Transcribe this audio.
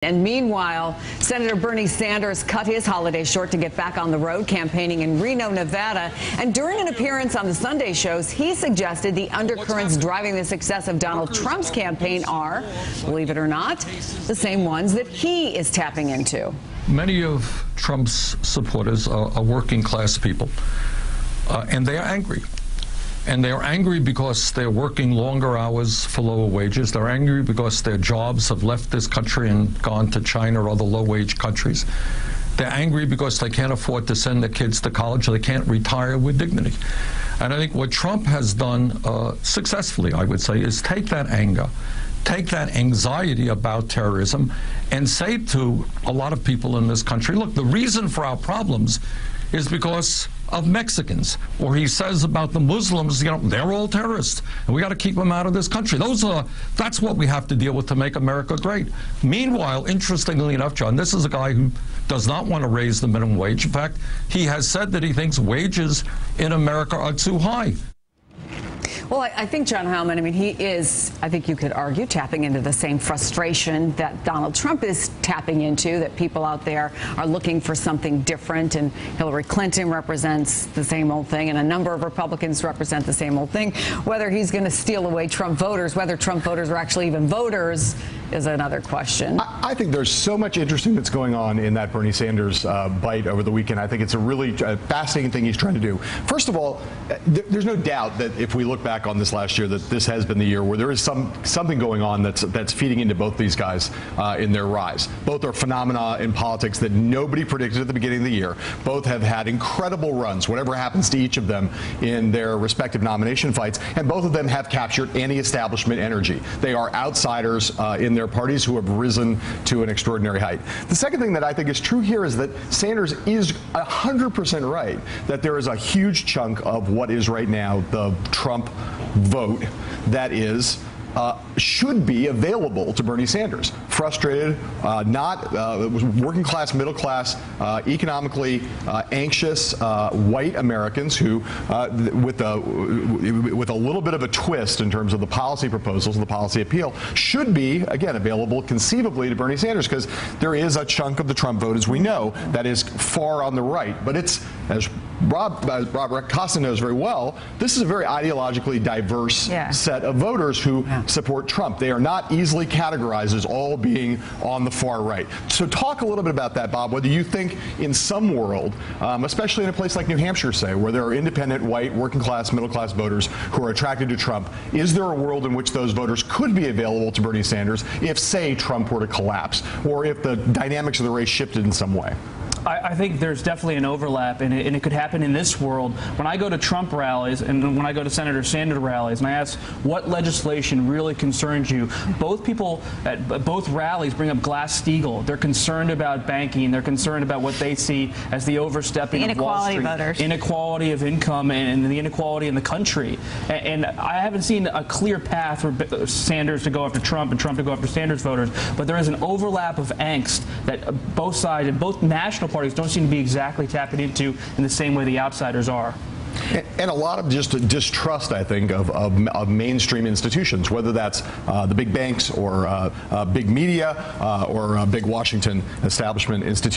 And meanwhile, Senator Bernie Sanders cut his holiday short to get back on the road campaigning in Reno, Nevada. And during an appearance on the Sunday shows, he suggested the undercurrents driving the success of Donald Trump's campaign are, believe it or not, the same ones that he is tapping into. Many of Trump's supporters are working class people, and they are angry. And they're angry because they're working longer hours for lower wages. They're angry because their jobs have left this country and gone to China or other low-wage countries. They're angry because they can't afford to send their kids to college, or they can't retire with dignity. And I think what Trump has done successfully, I would say, is take that anger, take that anxiety about terrorism, and say to a lot of people in this country, look, the reason for our problems is because of Mexicans. Or he says about the Muslims, you know, they're all terrorists, and we got to keep them out of this country. That's what we have to deal with to make America great. Meanwhile, interestingly enough, John, this is a guy who does not want to raise the minimum wage. In fact, he has said that he thinks wages in America are too high. Well, I think John Heilemann, I mean, he is, I think you could argue, tapping into the same frustration that Donald Trump is tapping into, that people out there are looking for something different, and Hillary Clinton represents the same old thing, and a number of Republicans represent the same old thing. Whether he's going to steal away Trump voters, whether Trump voters are actually even voters, is another question. I think there's so much interesting that's going on in that Bernie Sanders bite over the weekend. I think it's a really fascinating thing he's trying to do. First of all, there's no doubt that if we look back on this last year, that this has been the year where there is something going on that's feeding into both these guys in their rise. Both are phenomena in politics that nobody predicted at the beginning of the year. Both have had incredible runs, whatever happens to each of them in their respective nomination fights, and both of them have captured anti-establishment energy. They are outsiders in their parties who have risen to an extraordinary height. The second thing that I think is true here is that Sanders is 100% right that there is a huge chunk of what is right now the Trump vote that is should be available to Bernie Sanders. Frustrated, working class, middle class, economically anxious white Americans who, with a little bit of a twist in terms of the policy proposals and the policy appeal, should be, again, available conceivably to Bernie Sanders, because there is a chunk of the Trump vote, as we know, that is far on the right. But it's, as Rob Costa knows very well, this is a very ideologically diverse set of voters who support Trump. They are not easily categorized as all being on the far right. So talk a little bit about that, Bob, whether you think in some world, especially in a place like New Hampshire, say, where there are independent, white, working class, middle class voters who are attracted to Trump, is there a world in which those voters could be available to Bernie Sanders if, say, Trump were to collapse, or if the dynamics of the race shifted in some way? I think there's definitely an overlap, and it could happen in this world. When I go to Trump rallies and when I go to Senator Sanders rallies and I ask what legislation really concerns you, both people at both rallies bring up Glass-Steagall. They're concerned about banking. They're concerned about what they see as the overstepping of Wall Street, voters. Inequality of income, and the inequality in the country. And I haven't seen a clear path for Sanders to go after Trump and Trump to go after Sanders voters, but there is an overlap of angst that both sides and both national parties don't seem to be exactly tapping into in the same way the outsiders are. And a lot of just distrust, I think, of mainstream institutions, whether that's the big banks or big media or big Washington establishment institutions.